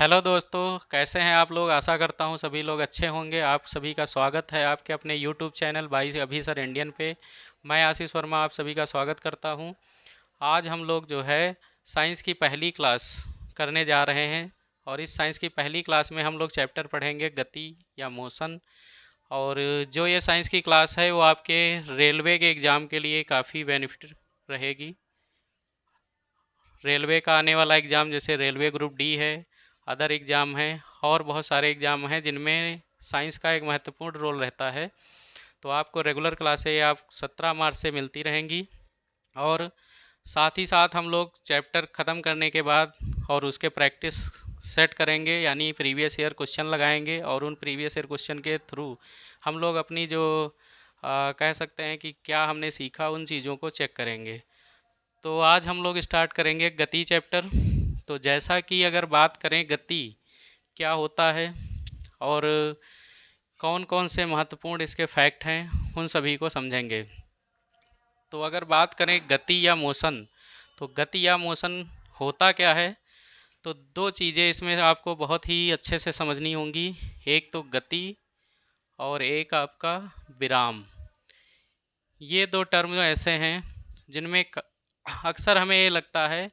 Hello दोस्तों, कैसे हैं आप लोग। आशा करता हूँ सभी लोग अच्छे होंगे। आप सभी का स्वागत है आपके अपने यूट्यूब चैनल बाई अभी सर इंडियन पे। मैं आशीष वर्मा आप सभी का स्वागत करता हूँ। आज हम लोग जो है साइंस की पहली क्लास करने जा रहे हैं। और इस साइंस की पहली क्लास में हम लोग चैप्टर पढ़ेंगे गति या मोशन। और जो ये साइंस की क्लास है वो आपके रेलवे के एग्ज़ाम के लिए काफ़ी बेनिफिट रहेगी। रेलवे का आने वाला एग्ज़ाम जैसे रेलवे ग्रुप डी है, अदर एग्ज़ाम हैं और बहुत सारे एग्ज़ाम हैं जिनमें साइंस का एक महत्वपूर्ण रोल रहता है। तो आपको रेगुलर क्लासें आप 17 मार्च से मिलती रहेंगी। और साथ ही साथ हम लोग चैप्टर ख़त्म करने के बाद और उसके प्रैक्टिस सेट करेंगे, यानी प्रीवियस ईयर क्वेश्चन लगाएंगे और उन प्रीवियस ईयर क्वेश्चन के थ्रू हम लोग अपनी जो कह सकते हैं कि क्या हमने सीखा उन चीज़ों को चेक करेंगे। तो आज हम लोग स्टार्ट करेंगे गति चैप्टर। तो जैसा कि अगर बात करें गति क्या होता है और कौन कौन से महत्वपूर्ण इसके फैक्ट हैं उन सभी को समझेंगे। तो अगर बात करें गति या मोशन, तो गति या मोशन होता क्या है। तो दो चीज़ें इसमें आपको बहुत ही अच्छे से समझनी होंगी। एक तो गति और एक आपका विराम। ये दो टर्म ऐसे हैं जिनमें अक्सर हमें ये लगता है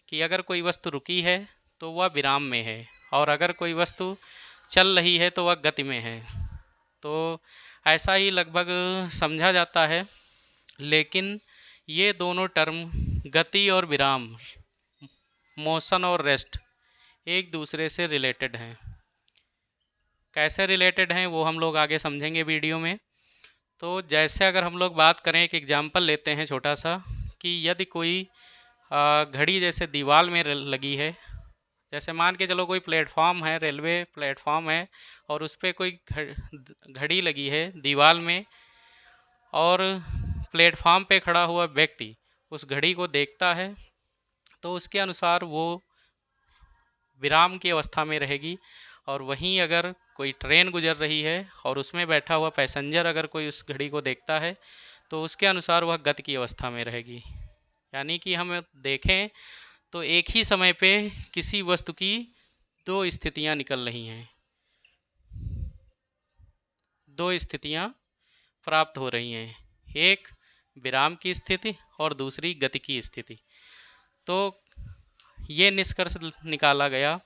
कि अगर कोई वस्तु रुकी है तो वह विराम में है, और अगर कोई वस्तु चल रही है तो वह गति में है। तो ऐसा ही लगभग समझा जाता है। लेकिन ये दोनों टर्म गति और विराम, मोशन और रेस्ट, एक दूसरे से रिलेटेड हैं। कैसे रिलेटेड हैं वो हम लोग आगे समझेंगे वीडियो में। तो जैसे अगर हम लोग बात करें, एक एग्जांपल लेते हैं छोटा सा, कि यदि कोई घड़ी जैसे दीवार में लगी है। जैसे मान के चलो कोई प्लेटफॉर्म है, रेलवे प्लेटफॉर्म है, और उस पर कोई घड़ी लगी है दीवार में, और प्लेटफॉर्म पे खड़ा हुआ व्यक्ति उस घड़ी को देखता है तो उसके अनुसार वो विराम की अवस्था में रहेगी। और वहीं अगर कोई ट्रेन गुजर रही है और उसमें बैठा हुआ पैसेंजर अगर कोई उस घड़ी को देखता है तो उसके अनुसार वह गति की अवस्था में रहेगी। यानी कि हम देखें तो एक ही समय पे किसी वस्तु की दो स्थितियां निकल रही हैं, दो स्थितियां प्राप्त हो रही हैं। एक विराम की स्थिति और दूसरी गति की स्थिति। तो ये निष्कर्ष निकाला गया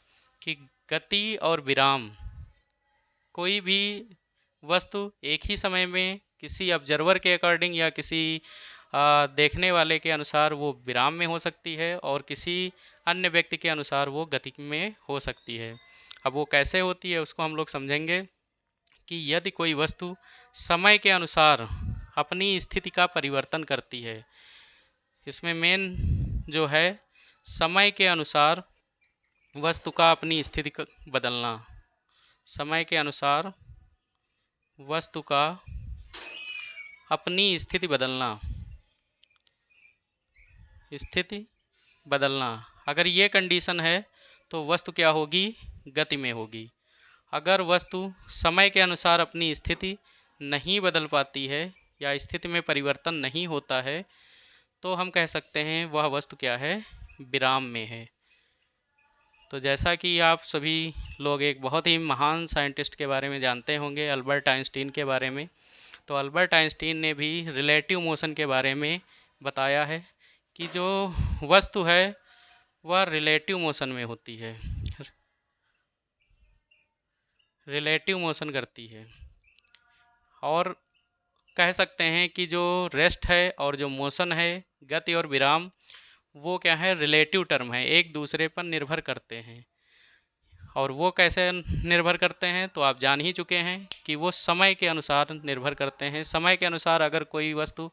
कि गति और विराम, कोई भी वस्तु एक ही समय में किसी ऑब्जर्वर के अकॉर्डिंग या किसी देखने वाले के अनुसार वो विराम में हो सकती है, और किसी अन्य व्यक्ति के अनुसार वो गति में हो सकती है। अब वो कैसे होती है उसको हम लोग समझेंगे कि यदि कोई वस्तु समय के अनुसार अपनी स्थिति का परिवर्तन करती है। इसमें मेन जो है समय के अनुसार वस्तु का अपनी स्थिति बदलना। समय के अनुसार वस्तु का अपनी स्थिति बदलना, स्थिति बदलना। अगर ये कंडीशन है तो वस्तु क्या होगी, गति में होगी। अगर वस्तु समय के अनुसार अपनी स्थिति नहीं बदल पाती है या स्थिति में परिवर्तन नहीं होता है तो हम कह सकते हैं वह वस्तु क्या है, विराम में है। तो जैसा कि आप सभी लोग एक बहुत ही महान साइंटिस्ट के बारे में जानते होंगे, अल्बर्ट आइंस्टीन के बारे में। तो अल्बर्ट आइंस्टीन ने भी रिलेटिव मोशन के बारे में बताया है कि जो वस्तु है वह रिलेटिव मोशन में होती है, रिलेटिव मोशन करती है। और कह सकते हैं कि जो रेस्ट है और जो मोशन है, गति और विराम, वो क्या है, रिलेटिव टर्म है, एक दूसरे पर निर्भर करते हैं। और वो कैसे निर्भर करते हैं तो आप जान ही चुके हैं कि वो समय के अनुसार निर्भर करते हैं। समय के अनुसार अगर कोई वस्तु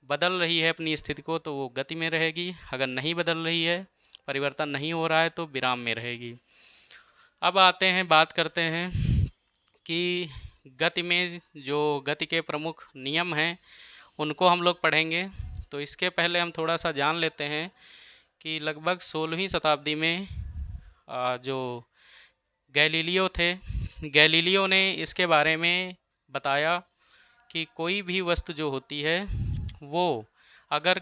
बदल रही है अपनी स्थिति को तो वो गति में रहेगी, अगर नहीं बदल रही है, परिवर्तन नहीं हो रहा है, तो विराम में रहेगी। अब आते हैं, बात करते हैं कि गति में जो गति के प्रमुख नियम हैं उनको हम लोग पढ़ेंगे। तो इसके पहले हम थोड़ा सा जान लेते हैं कि लगभग 16वीं शताब्दी में जो गैलीलियो थे, गैलीलियो ने इसके बारे में बताया कि कोई भी वस्तु जो होती है वो अगर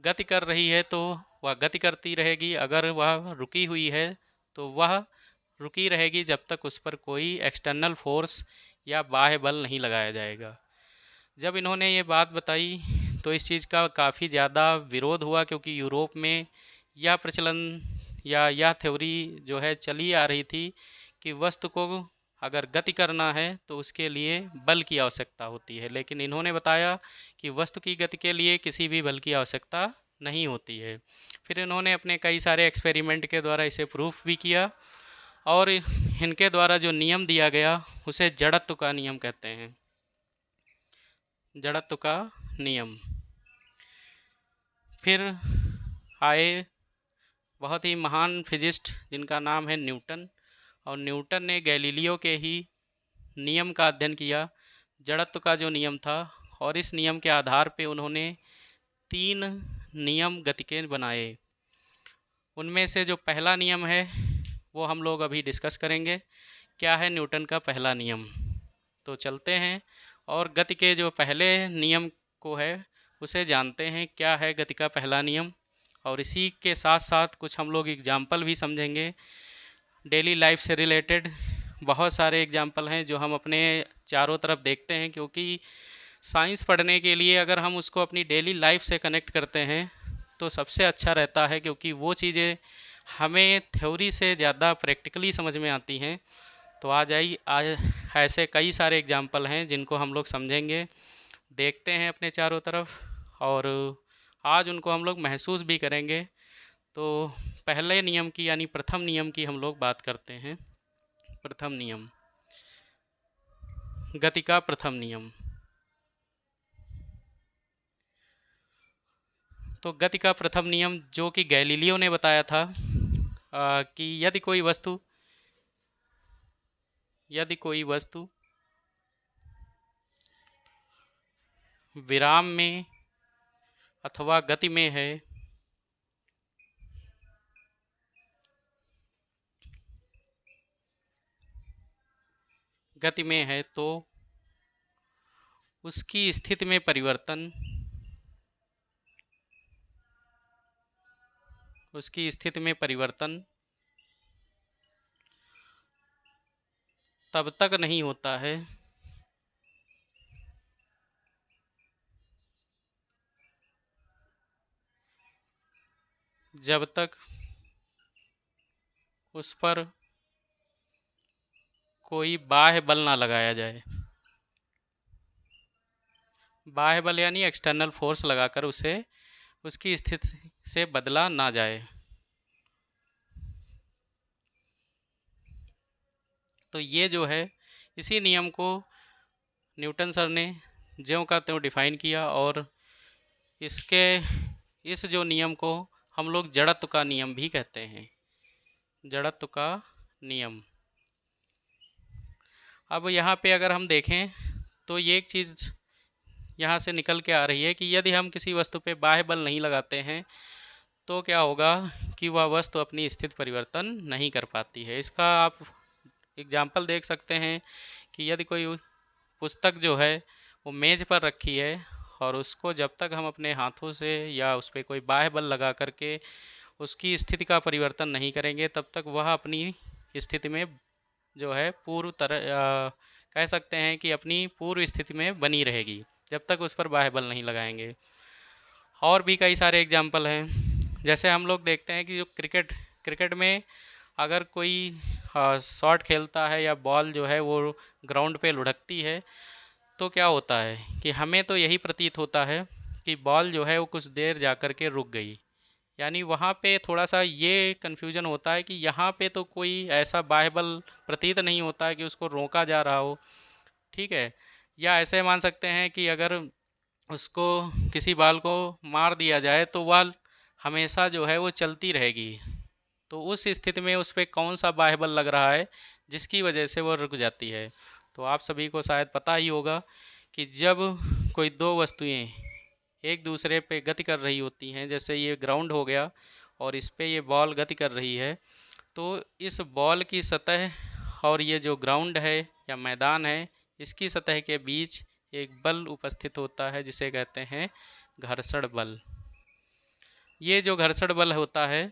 गति कर रही है तो वह गति करती रहेगी, अगर वह रुकी हुई है तो वह रुकी रहेगी जब तक उस पर कोई एक्सटर्नल फोर्स या बाह्य बल नहीं लगाया जाएगा। जब इन्होंने ये बात बताई तो इस चीज़ का काफ़ी ज़्यादा विरोध हुआ, क्योंकि यूरोप में यह प्रचलन या यह थ्योरी जो है चली आ रही थी कि वस्तु को अगर गति करना है तो उसके लिए बल की आवश्यकता होती है, लेकिन इन्होंने बताया कि वस्तु की गति के लिए किसी भी बल की आवश्यकता नहीं होती है। फिर इन्होंने अपने कई सारे एक्सपेरिमेंट के द्वारा इसे प्रूफ भी किया, और इनके द्वारा जो नियम दिया गया उसे जड़त्व का नियम कहते हैं। जड़त्व का नियम। फिर आए बहुत ही महान फिजिस्ट जिनका नाम है न्यूटन, और न्यूटन ने गैलीलियो के ही नियम का अध्ययन किया, जड़त्व का जो नियम था, और इस नियम के आधार पे उन्होंने 3 नियम गति के बनाए। उनमें से जो पहला नियम है वो हम लोग अभी डिस्कस करेंगे। क्या है न्यूटन का पहला नियम? तो चलते हैं और गति के जो पहले नियम को है उसे जानते हैं, क्या है गति का पहला नियम। और इसी के साथ साथ कुछ हम लोग एग्जाम्पल भी समझेंगे डेली लाइफ से रिलेटेड। बहुत सारे एग्जाम्पल हैं जो हम अपने चारों तरफ देखते हैं, क्योंकि साइंस पढ़ने के लिए अगर हम उसको अपनी डेली लाइफ से कनेक्ट करते हैं तो सबसे अच्छा रहता है, क्योंकि वो चीज़ें हमें थ्योरी से ज़्यादा प्रैक्टिकली समझ में आती हैं। तो आज ऐसे कई सारे एग्जाम्पल हैं जिनको हम लोग समझेंगे, देखते हैं अपने चारों तरफ, और आज उनको हम लोग महसूस भी करेंगे। तो पहले नियम की यानी प्रथम नियम की हम लोग बात करते हैं। प्रथम नियम, गति का प्रथम नियम। तो गति का प्रथम नियम जो कि गैलीलियो ने बताया था कि यदि कोई वस्तु विराम में अथवा गति में है तो उसकी स्थिति में परिवर्तन तब तक नहीं होता है जब तक उस पर कोई बाह्य बल ना लगाया जाए। बाह्य बल यानी एक्सटर्नल फोर्स लगाकर उसे उसकी स्थिति से बदला ना जाए। तो ये जो है, इसी नियम को न्यूटन सर ने ज्यों का त्यों डिफाइन किया, और इस जो नियम को हम लोग जड़त्व का नियम भी कहते हैं। जड़त्व का नियम। अब यहाँ पे अगर हम देखें तो ये एक चीज़ यहाँ से निकल के आ रही है कि यदि हम किसी वस्तु पे बाह्य बल नहीं लगाते हैं तो क्या होगा कि वह वस्तु अपनी स्थिति परिवर्तन नहीं कर पाती है। इसका आप एग्जाम्पल देख सकते हैं कि यदि कोई पुस्तक जो है वो मेज़ पर रखी है, और उसको जब तक हम अपने हाथों से या उस पर कोई बाह्य बल लगा करके उसकी स्थिति का परिवर्तन नहीं करेंगे, तब तक वह अपनी स्थिति में जो है कह सकते हैं कि अपनी पूर्व स्थिति में बनी रहेगी जब तक उस पर बाह्य बल नहीं लगाएंगे। और भी कई सारे एग्जाम्पल हैं, जैसे हम लोग देखते हैं कि जो क्रिकेट में अगर कोई शॉट खेलता है या बॉल जो है वो ग्राउंड पे लुढ़कती है तो क्या होता है कि हमें तो यही प्रतीत होता है कि बॉल जो है वो कुछ देर जा कर के रुक गई। यानी वहाँ पे थोड़ा सा ये कन्फ्यूजन होता है कि यहाँ पे तो कोई ऐसा बाह्य बल प्रतीत नहीं होता है कि उसको रोका जा रहा हो, ठीक है। या ऐसे मान सकते हैं कि अगर उसको किसी बॉल को मार दिया जाए तो वह हमेशा जो है वो चलती रहेगी। तो उस स्थिति में उस पर कौन सा बाह्य बल लग रहा है जिसकी वजह से वो रुक जाती है। तो आप सभी को शायद पता ही होगा कि जब कोई दो वस्तुएं एक दूसरे पे गति कर रही होती हैं, जैसे ये ग्राउंड हो गया और इस पे ये बॉल गति कर रही है, तो इस बॉल की सतह और ये जो ग्राउंड है या मैदान है, इसकी सतह के बीच एक बल उपस्थित होता है जिसे कहते हैं घर्षण बल। ये जो घर्षण बल होता है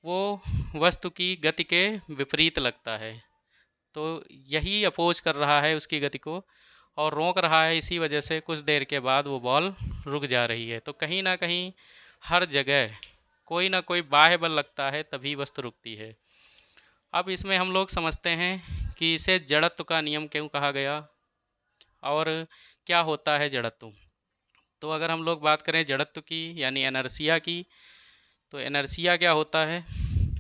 वो वस्तु की गति के विपरीत लगता है। तो यही अपोज कर रहा है उसकी गति को और रोक रहा है, इसी वजह से कुछ देर के बाद वो बॉल रुक जा रही है। तो कहीं ना कहीं हर जगह कोई ना कोई बाह्य बल लगता है, तभी वस्तु रुकती है। अब इसमें हम लोग समझते हैं कि इसे जड़त्व का नियम क्यों कहा गया और क्या होता है जड़त्व। तो अगर हम लोग बात करें जड़त्व की यानी एनर्सिया की, तो एनर्सिया क्या होता है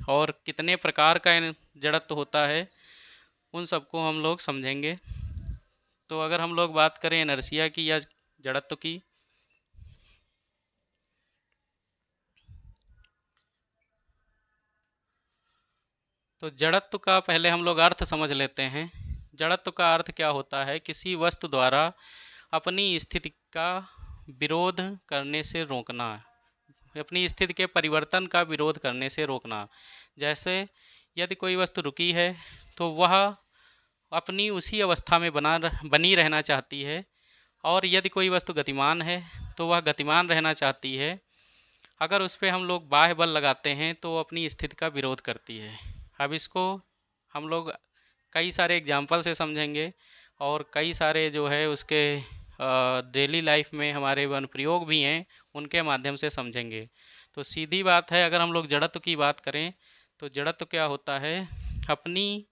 और कितने प्रकार का जड़त्व होता है, उन सबको हम लोग समझेंगे। तो अगर हम लोग बात करें एनर्सिया की या जड़त्व की, तो जड़त्व का पहले हम लोग अर्थ समझ लेते हैं। जड़त्व का अर्थ क्या होता है? किसी वस्तु द्वारा अपनी स्थिति का विरोध करने से रोकना, अपनी स्थिति के परिवर्तन का विरोध करने से रोकना। जैसे यदि कोई वस्तु रुकी है तो वह अपनी उसी अवस्था में बनी रहना चाहती है, और यदि कोई वस्तु गतिमान है तो वह गतिमान रहना चाहती है। अगर उस पर हम लोग बाह्य बल लगाते हैं तो अपनी स्थिति का विरोध करती है। अब इसको हम लोग कई सारे एग्जाम्पल से समझेंगे और कई सारे जो है उसके डेली लाइफ में हमारे अनुप्रयोग भी हैं, उनके माध्यम से समझेंगे। तो सीधी बात है, अगर हम लोग जड़त्व की बात करें तो जड़त्व क्या होता है? अपनी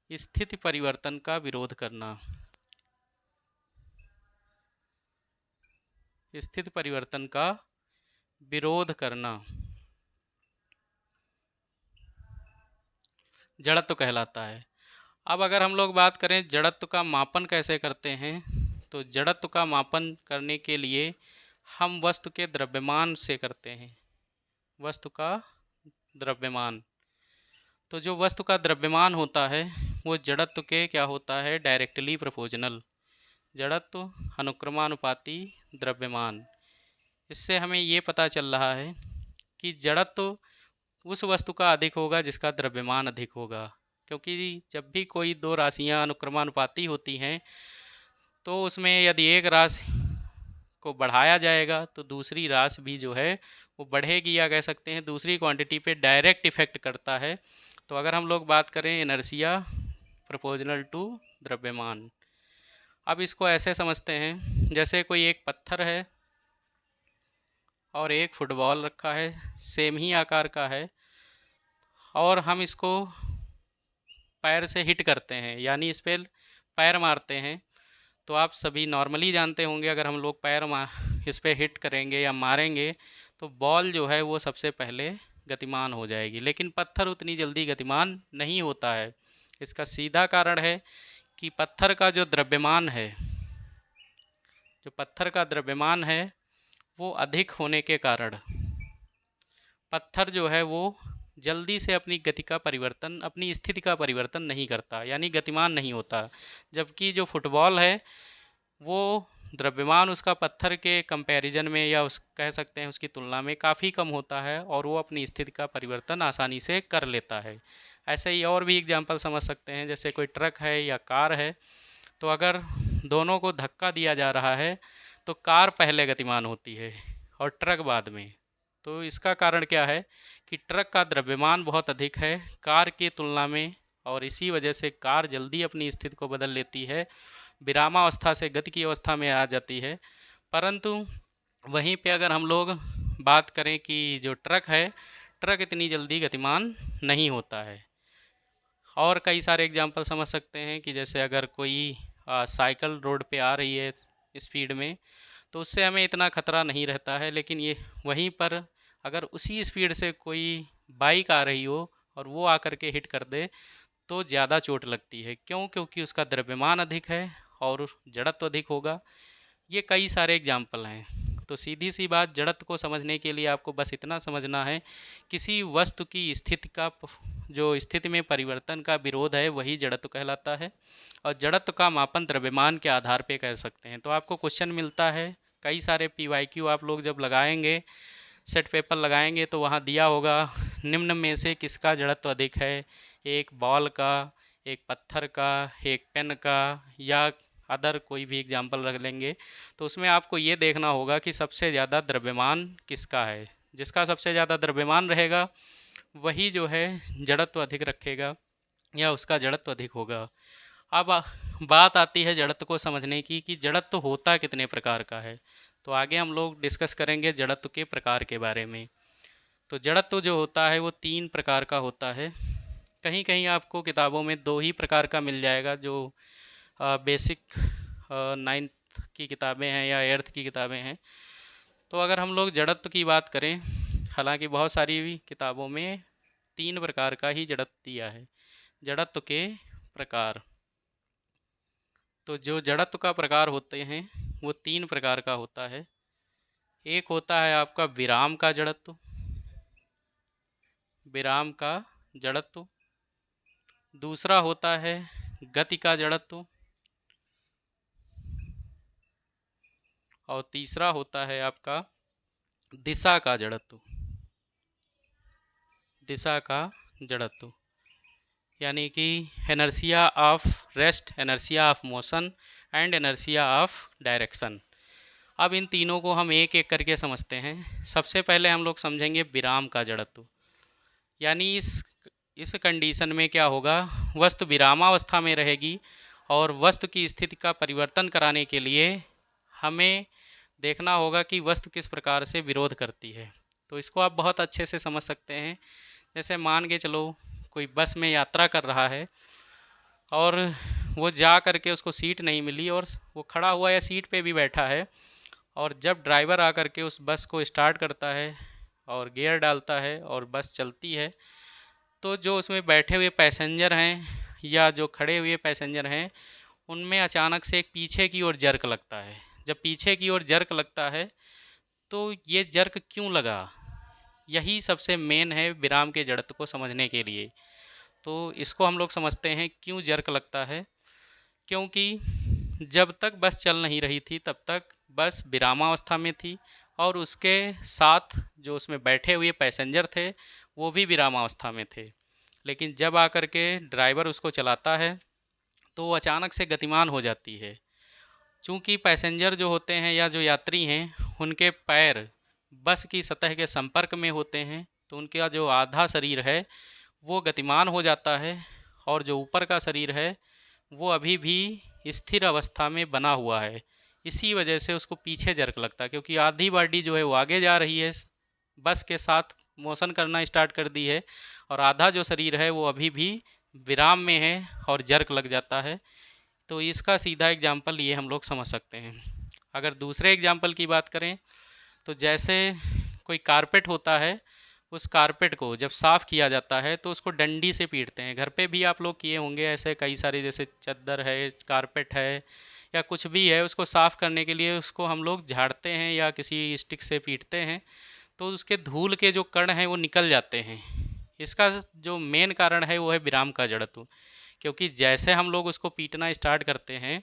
स्थिति परिवर्तन का विरोध करना, स्थिति परिवर्तन का विरोध करना जड़त्व कहलाता है। अब अगर हम लोग बात करें जड़त्व का मापन कैसे करते हैं, तो जड़त्व का मापन करने के लिए हम वस्तु के द्रव्यमान से करते हैं। वस्तु का द्रव्यमान, तो जो वस्तु का द्रव्यमान होता है वो जड़त्व के क्या होता है? Directly proportional. जड़त्व अनुक्रमानुपाती द्रव्यमान। इससे हमें ये पता चल रहा है कि जड़त्व उस वस्तु का अधिक होगा जिसका द्रव्यमान अधिक होगा, क्योंकि जब भी कोई दो राशियां अनुक्रमानुपाती होती हैं तो उसमें यदि एक राशि को बढ़ाया जाएगा तो दूसरी राशि भी जो है वो बढ़ेगी, या कह सकते हैं दूसरी क्वांटिटी पे डायरेक्ट इफेक्ट करता है। तो अगर हम लोग बात करें इनर्शिया प्रोपोर्शनल टू द्रव्यमान, अब इसको ऐसे समझते हैं जैसे कोई एक पत्थर है और एक फुटबॉल रखा है, सेम ही आकार का है, और हम इसको पैर से हिट करते हैं, यानी इस पर पैर मारते हैं। तो आप सभी नॉर्मली जानते होंगे, अगर हम लोग इस पर हिट करेंगे या मारेंगे तो बॉल जो है वो सबसे पहले गतिमान हो जाएगी, लेकिन पत्थर उतनी जल्दी गतिमान नहीं होता है। इसका सीधा कारण है कि पत्थर का जो द्रव्यमान है, जो पत्थर का द्रव्यमान है वो अधिक होने के कारण पत्थर जो है वो जल्दी से अपनी गति का परिवर्तन, अपनी स्थिति का परिवर्तन नहीं करता, यानी गतिमान नहीं होता। जबकि जो फुटबॉल है वो द्रव्यमान उसका पत्थर के कंपैरिजन में, या उस कह सकते हैं उसकी तुलना में काफ़ी कम होता है, और वो अपनी स्थिति का परिवर्तन आसानी से कर लेता है। ऐसे ही और भी एग्जाम्पल समझ सकते हैं, जैसे कोई ट्रक है या कार है, तो अगर दोनों को धक्का दिया जा रहा है तो कार पहले गतिमान होती है और ट्रक बाद में। तो इसका कारण क्या है कि ट्रक का द्रव्यमान बहुत अधिक है कार की तुलना में, और इसी वजह से कार जल्दी अपनी स्थिति को बदल लेती है, विरामावस्था से गति की अवस्था में आ जाती है। परंतु वहीं पे अगर हम लोग बात करें कि जो ट्रक है, ट्रक इतनी जल्दी गतिमान नहीं होता है। और कई सारे एग्जाम्पल समझ सकते हैं कि जैसे अगर कोई साइकिल रोड पे आ रही है स्पीड में, तो उससे हमें इतना खतरा नहीं रहता है, लेकिन ये वहीं पर अगर उसी स्पीड से कोई बाइक आ रही हो और वो आकर के हिट कर दे तो ज़्यादा चोट लगती है। क्यों? क्योंकि उसका द्रव्यमान अधिक है और जड़त्व अधिक होगा। ये कई सारे एग्जाम्पल हैं। तो सीधी सी बात, जड़त्व को समझने के लिए आपको बस इतना समझना है, किसी वस्तु की स्थिति का जो स्थिति में परिवर्तन का विरोध है वही जड़त्व कहलाता है, और जड़त्व का मापन द्रव्यमान के आधार पे कर सकते हैं। तो आपको क्वेश्चन मिलता है, कई सारे PYQ आप लोग जब लगाएंगे, सेट पेपर लगाएंगे, तो वहाँ दिया होगा निम्न में से किसका जड़त्व अधिक है, एक बॉल का, एक पत्थर का, एक पेन का, या अदर कोई भी एग्जाम्पल रख लेंगे। तो उसमें आपको ये देखना होगा कि सबसे ज़्यादा द्रव्यमान किसका है। जिसका सबसे ज़्यादा द्रव्यमान रहेगा वही जो है जड़त्व अधिक रखेगा या उसका जड़त्व अधिक होगा। अब बात आती है जड़त्व को समझने की कि जड़त्व होता कितने प्रकार का है। तो आगे हम लोग डिस्कस करेंगे जड़त्व के प्रकार के बारे में। तो जड़त्व जो होता है वो 3 प्रकार का होता है। कहीं कहीं आपको किताबों में 2 ही प्रकार का मिल जाएगा, जो बेसिक 9th की किताबें हैं या 8th की किताबें हैं। तो अगर हम लोग जड़त्व की बात करें, हालांकि बहुत सारी किताबों में 3 प्रकार का ही जड़त्व दिया है। जड़त्व के प्रकार, तो जो जड़त्व का प्रकार होते हैं वो 3 प्रकार का होता है। एक होता है आपका विराम का जड़त्व, विराम का जड़त्व। दूसरा होता है गति का जड़त्व, और तीसरा होता है आपका दिशा का जड़त्व। दिशा का जड़त्व यानी कि inertia of rest, inertia of motion and inertia of direction. अब इन तीनों को हम एक एक करके समझते हैं। सबसे पहले हम लोग समझेंगे विराम का जड़त्व। यानी इस कंडीशन में क्या होगा, वस्तु विरामावस्था में रहेगी और वस्तु की स्थिति का परिवर्तन कराने के लिए हमें देखना होगा कि वस्तु किस प्रकार से विरोध करती है। तो इसको आप बहुत अच्छे से समझ सकते हैं। जैसे मान के चलो कोई बस में यात्रा कर रहा है और वो जा करके उसको सीट नहीं मिली और वो खड़ा हुआ या सीट पे भी बैठा है, और जब ड्राइवर आकर के उस बस को स्टार्ट करता है और गियर डालता है और बस चलती है, तो जो उसमें बैठे हुए पैसेंजर हैं या जो खड़े हुए पैसेंजर हैं उनमें अचानक से एक पीछे की ओर जर्क लगता है। जब पीछे की ओर जर्क लगता है तो ये जर्क क्यों लगा, यही सबसे मेन है विराम के जड़त्व को समझने के लिए। तो इसको हम लोग समझते हैं क्यों जर्क लगता है। क्योंकि जब तक बस चल नहीं रही थी तब तक बस विरामावस्था में थी और उसके साथ जो उसमें बैठे हुए पैसेंजर थे वो भी विरामावस्था में थे। लेकिन जब आकर के ड्राइवर उसको चलाता है तो वो अचानक से गतिमान हो जाती है। चूँकि पैसेंजर जो होते हैं या जो यात्री हैं उनके पैर बस की सतह के संपर्क में होते हैं, तो उनका जो आधा शरीर है वो गतिमान हो जाता है और जो ऊपर का शरीर है वो अभी भी स्थिर अवस्था में बना हुआ है। इसी वजह से उसको पीछे जर्क लगता है, क्योंकि आधी बॉडी जो है वो आगे जा रही है, बस के साथ मोशन करना स्टार्ट कर दी है, और आधा जो शरीर है वो अभी भी विराम में है और जर्क लग जाता है। तो इसका सीधा एग्जाम्पल ये हम लोग समझ सकते हैं। अगर दूसरे एग्जाम्पल की बात करें तो जैसे कोई कारपेट होता है, उस कारपेट को जब साफ़ किया जाता है तो उसको डंडी से पीटते हैं। घर पे भी आप लोग किए होंगे ऐसे कई सारे, जैसे चादर है, कारपेट है या कुछ भी है, उसको साफ़ करने के लिए उसको हम लोग झाड़ते हैं या किसी स्टिक से पीटते हैं, तो उसके धूल के जो कण हैं वो निकल जाते हैं। इसका जो मेन कारण है वो है विराम का जड़त्व। क्योंकि जैसे हम लोग उसको पीटना स्टार्ट करते हैं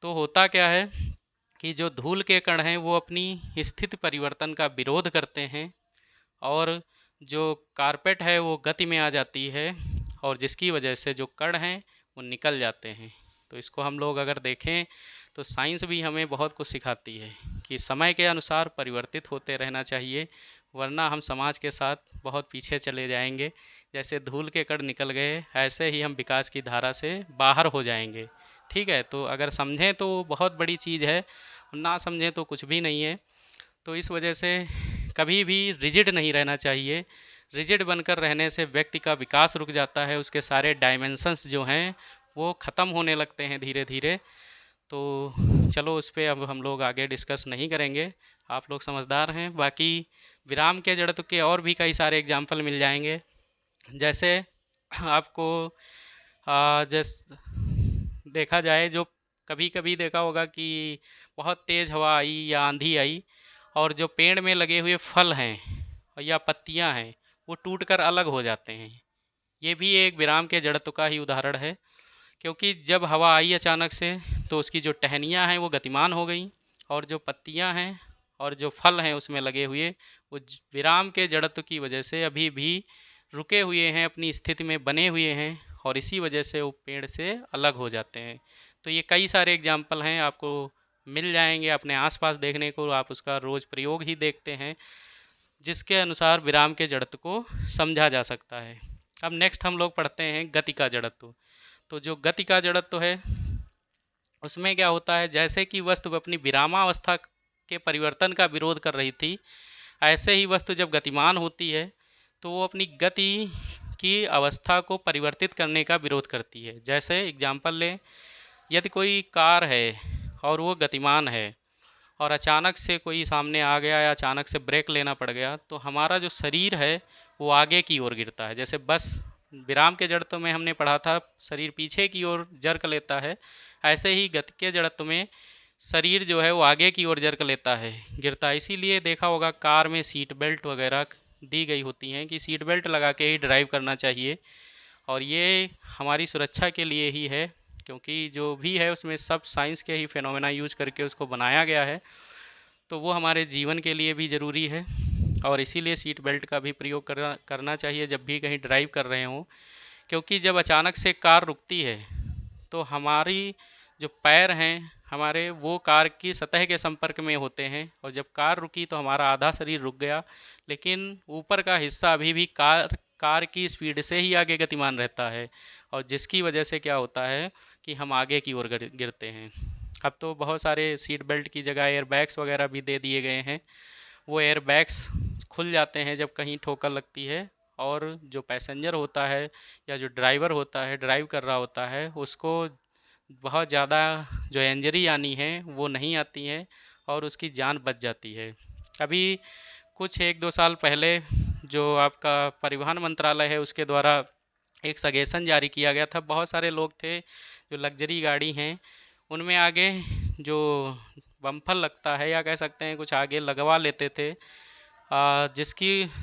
तो होता क्या है कि जो धूल के कण हैं वो अपनी स्थिति परिवर्तन का विरोध करते हैं और जो कारपेट है वो गति में आ जाती है, और जिसकी वजह से जो कण हैं वो निकल जाते हैं। तो इसको हम लोग अगर देखें तो साइंस भी हमें बहुत कुछ सिखाती है कि समय के अनुसार परिवर्तित होते रहना चाहिए, वरना हम समाज के साथ बहुत पीछे चले जाएंगे। जैसे धूल के कण निकल गए ऐसे ही हम विकास की धारा से बाहर हो जाएंगे। ठीक है, तो अगर समझें तो बहुत बड़ी चीज़ है, ना समझें तो कुछ भी नहीं है। तो इस वजह से कभी भी रिजिड नहीं रहना चाहिए। रिजिड बनकर रहने से व्यक्ति का विकास रुक जाता है, उसके सारे डायमेंशंस जो हैं वो ख़त्म होने लगते हैं धीरे धीरे। तो चलो उस पर अब हम लोग आगे डिस्कस नहीं करेंगे, आप लोग समझदार हैं। बाकी विराम के जड़त्व के और भी कई सारे एग्जाम्पल मिल जाएंगे। जैसे आपको जैस देखा जाए, जो कभी कभी देखा होगा कि बहुत तेज़ हवा आई या आंधी आई और जो पेड़ में लगे हुए फल हैं या पत्तियां हैं वो टूटकर अलग हो जाते हैं। ये भी एक विराम के जड़त्व का ही उदाहरण है। क्योंकि जब हवा आई अचानक से तो उसकी जो टहनियाँ हैं वो गतिमान हो गई, और जो पत्तियाँ हैं और जो फल हैं उसमें लगे हुए वो विराम के जड़त्व की वजह से अभी भी रुके हुए हैं, अपनी स्थिति में बने हुए हैं, और इसी वजह से वो पेड़ से अलग हो जाते हैं। तो ये कई सारे एग्जाम्पल हैं, आपको मिल जाएंगे अपने आसपास देखने को, आप उसका रोज़ प्रयोग ही देखते हैं। जिसके अनुसार विराम के जड़त्व को समझा जा सकता है। अब नेक्स्ट हम लोग पढ़ते हैं गति का जड़त्व। तो जो गति का जड़त्व है उसमें क्या होता है, जैसे कि वस्तु अपनी विरामावस्था के परिवर्तन का विरोध कर रही थी, ऐसे ही वस्तु जब गतिमान होती है तो वो अपनी गति की अवस्था को परिवर्तित करने का विरोध करती है। जैसे एग्जाम्पल लें, यदि कोई कार है और वो गतिमान है और अचानक से कोई सामने आ गया या अचानक से ब्रेक लेना पड़ गया, तो हमारा जो शरीर है वो आगे की ओर गिरता है। जैसे बस विराम के जड़त्व में हमने पढ़ा था शरीर पीछे की ओर जर्क लेता है, ऐसे ही गति के जड़त्व में शरीर जो है वो आगे की ओर जर्क लेता है, गिरता है। इसीलिए देखा होगा कार में सीट बेल्ट वगैरह दी गई होती हैं कि सीट बेल्ट लगा के ही ड्राइव करना चाहिए, और ये हमारी सुरक्षा के लिए ही है, क्योंकि जो भी है उसमें सब साइंस के ही फेनोमेना यूज करके उसको बनाया गया है, तो वो हमारे जीवन के लिए भी ज़रूरी है। और इसीलिए सीट बेल्ट का भी प्रयोग करना चाहिए जब भी कहीं ड्राइव कर रहे हों, क्योंकि जब अचानक से कार रुकती है तो हमारी जो पैर हैं हमारे वो कार की सतह के संपर्क में होते हैं, और जब कार रुकी तो हमारा आधा शरीर रुक गया, लेकिन ऊपर का हिस्सा अभी भी कार की स्पीड से ही आगे गतिमान रहता है, और जिसकी वजह से क्या होता है कि हम आगे की ओर गिरते हैं। अब तो बहुत सारे सीट बेल्ट की जगह एयर बैग्स वगैरह भी दे दिए गए हैं। वो एयर बैग्स खुल जाते हैं जब कहीं ठोकर लगती है, और जो पैसेंजर होता है या जो ड्राइवर होता है, ड्राइव कर रहा होता है, उसको बहुत ज़्यादा जो इंजरी आनी है वो नहीं आती है, और उसकी जान बच जाती है। अभी कुछ 1-2 साल पहले जो आपका परिवहन मंत्रालय है उसके द्वारा एक सजेशन जारी किया गया था। बहुत सारे लोग थे जो लग्जरी गाड़ी हैं उनमें आगे जो बम्पर लगता है, या कह सकते हैं कुछ आगे लगवा लेते थे,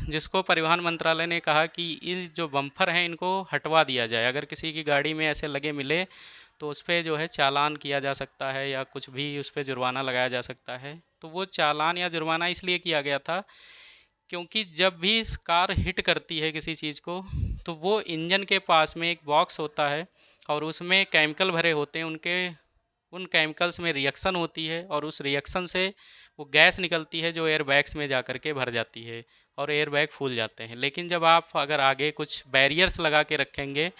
जिसको परिवहन मंत्रालय ने कहा कि ये जो बम्पर हैं इनको हटवा दिया जाए। अगर किसी की गाड़ी में ऐसे लगे मिले तो उस पर जो है चालान किया जा सकता है, या कुछ भी उस पर जुर्माना लगाया जा सकता है। तो वो चालान या जुर्माना इसलिए किया गया था क्योंकि जब भी कार हिट करती है किसी चीज़ को, तो वो इंजन के पास में एक बॉक्स होता है और उसमें केमिकल भरे होते हैं। उन केमिकल्स में रिएक्शन होती है, और उस रिएक्शन से वो गैस निकलती है जो एयर बैग्स में जा कर के भर जाती है, और एयर बैग फूल जाते हैं। लेकिन जब आप अगर आगे कुछ बैरियर्स लगा के रखेंगे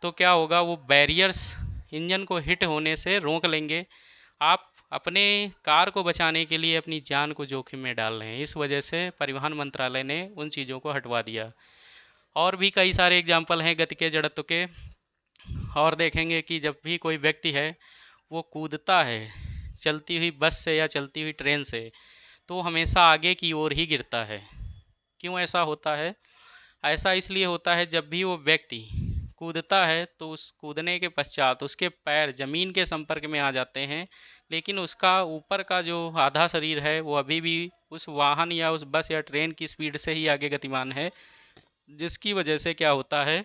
तो क्या होगा, वो बैरियर्स इंजन को हिट होने से रोक लेंगे। आप अपने कार को बचाने के लिए अपनी जान को जोखिम में डाल रहे हैं। इस वजह से परिवहन मंत्रालय ने उन चीज़ों को हटवा दिया। और भी कई सारे एग्जाम्पल हैं गति के जड़त्व के। और देखेंगे कि जब भी कोई व्यक्ति है वो कूदता है चलती हुई बस से या चलती हुई ट्रेन से, तो हमेशा आगे की ओर ही गिरता है। क्यों ऐसा होता है? ऐसा इसलिए होता है जब भी वो व्यक्ति कूदता है तो उस कूदने के पश्चात उसके पैर ज़मीन के संपर्क में आ जाते हैं, लेकिन उसका ऊपर का जो आधा शरीर है वो अभी भी उस वाहन या उस बस या ट्रेन की स्पीड से ही आगे गतिमान है, जिसकी वजह से क्या होता है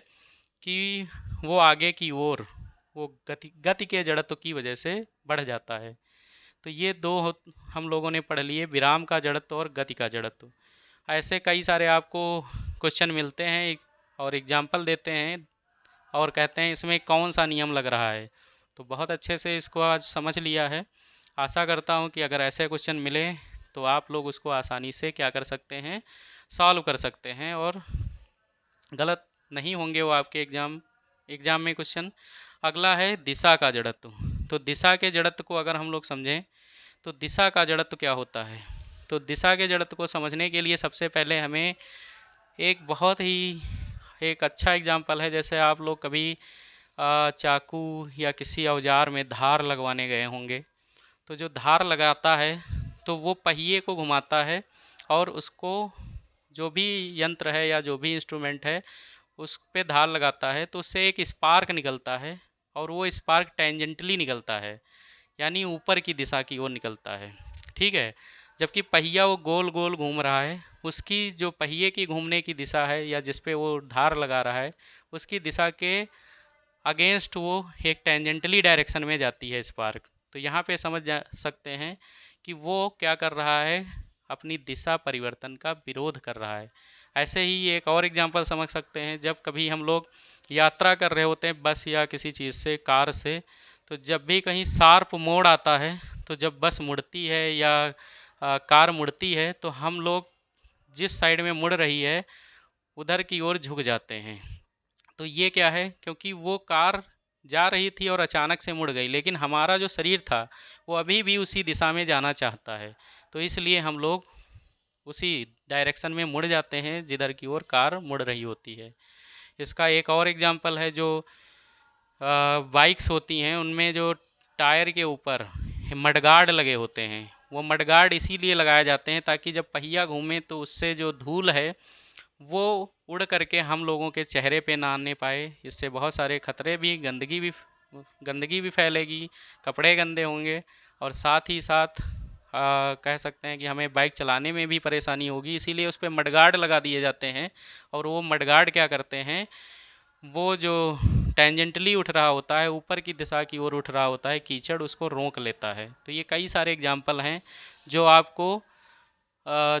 कि वो आगे की ओर वो गति के जड़त्व की वजह से बढ़ जाता है। तो ये हम लोगों ने पढ़ लिए, विराम का जड़त्व और गति का जड़त्व। ऐसे कई सारे आपको क्वेश्चन मिलते हैं और एग्जाम्पल देते हैं और कहते हैं इसमें कौन सा नियम लग रहा है। तो बहुत अच्छे से इसको आज समझ लिया है। आशा करता हूँ कि अगर ऐसे क्वेश्चन मिले तो आप लोग उसको आसानी से क्या कर सकते हैं, सॉल्व कर सकते हैं, और गलत नहीं होंगे वो आपके एग्ज़ाम में क्वेश्चन। अगला है दिशा का जड़त्व। तो दिशा के जड़त्व को अगर हम लोग समझें तो दिशा का जड़त्व क्या होता है। तो दिशा के जड़त्व को समझने के लिए सबसे पहले हमें एक बहुत ही एक अच्छा एग्जाम्पल है। जैसे आप लोग कभी चाकू या किसी औजार में धार लगवाने गए होंगे, तो जो धार लगाता है तो वो पहिए को घुमाता है, और उसको जो भी यंत्र है या जो भी इंस्ट्रूमेंट है उस पे धार लगाता है, तो उससे एक स्पार्क निकलता है, और वो स्पार्क टेंजेंटली निकलता है, यानी ऊपर की दिशा की ओर निकलता है। ठीक है। जबकि पहिया वो गोल गोल घूम रहा है, उसकी जो पहिए की घूमने की दिशा है या जिस पे वो धार लगा रहा है उसकी दिशा के अगेंस्ट वो एक टेंजेंटली डायरेक्शन में जाती है स्पार्क। तो यहाँ पे समझ जा सकते हैं कि वो क्या कर रहा है, अपनी दिशा परिवर्तन का विरोध कर रहा है। ऐसे ही एक और एग्जांपल समझ सकते हैं, जब कभी हम लोग यात्रा कर रहे होते हैं बस या किसी चीज़ से, कार से, तो जब भी कहीं शार्प मोड़ आता है, तो जब बस मुड़ती है या कार मुड़ती है तो हम लोग जिस साइड में मुड़ रही है उधर की ओर झुक जाते हैं। तो ये क्या है, क्योंकि वो कार जा रही थी और अचानक से मुड़ गई, लेकिन हमारा जो शरीर था वो अभी भी उसी दिशा में जाना चाहता है, तो इसलिए हम लोग उसी डायरेक्शन में मुड़ जाते हैं जिधर की ओर कार मुड़ रही होती है। इसका एक और एग्जांपल है, जो बाइक्स होती हैं उनमें जो टायर के ऊपर मडगार्ड लगे होते हैं, वो मडगार्ड इसीलिए लगाए जाते हैं ताकि जब पहिया घूमे तो उससे जो धूल है वो उड़ करके हम लोगों के चेहरे पे ना आने पाए। इससे बहुत सारे खतरे भी, गंदगी भी फैलेगी, कपड़े गंदे होंगे, और साथ ही साथ कह सकते हैं कि हमें बाइक चलाने में भी परेशानी होगी। इसीलिए उस पर मडगार्ड लगा दिए जाते हैं, और वो मडगार्ड क्या करते हैं, वो जो टेंजेंटली उठ रहा होता है, ऊपर की दिशा की ओर उठ रहा होता है कीचड़, उसको रोक लेता है। तो ये कई सारे एग्जाम्पल हैं जो आपको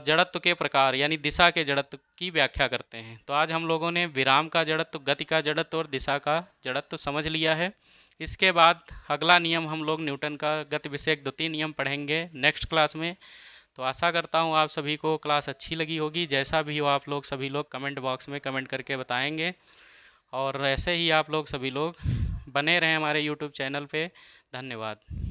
जड़त्व के प्रकार यानी दिशा के जड़त्व की व्याख्या करते हैं। तो आज हम लोगों ने विराम का जड़त्व, गति का जड़त्व और दिशा का जड़त्व समझ लिया है। इसके बाद अगला नियम हम लोग न्यूटन का गति विषयक द्वितीय नियम पढ़ेंगे नेक्स्ट क्लास में। तो आशा करता हूँ आप सभी को क्लास अच्छी लगी होगी। जैसा भी हो आप लोग सभी लोग कमेंट बॉक्स में कमेंट करके बताएंगे, और ऐसे ही आप लोग सभी लोग बने रहें हमारे यूट्यूब चैनल पे। धन्यवाद।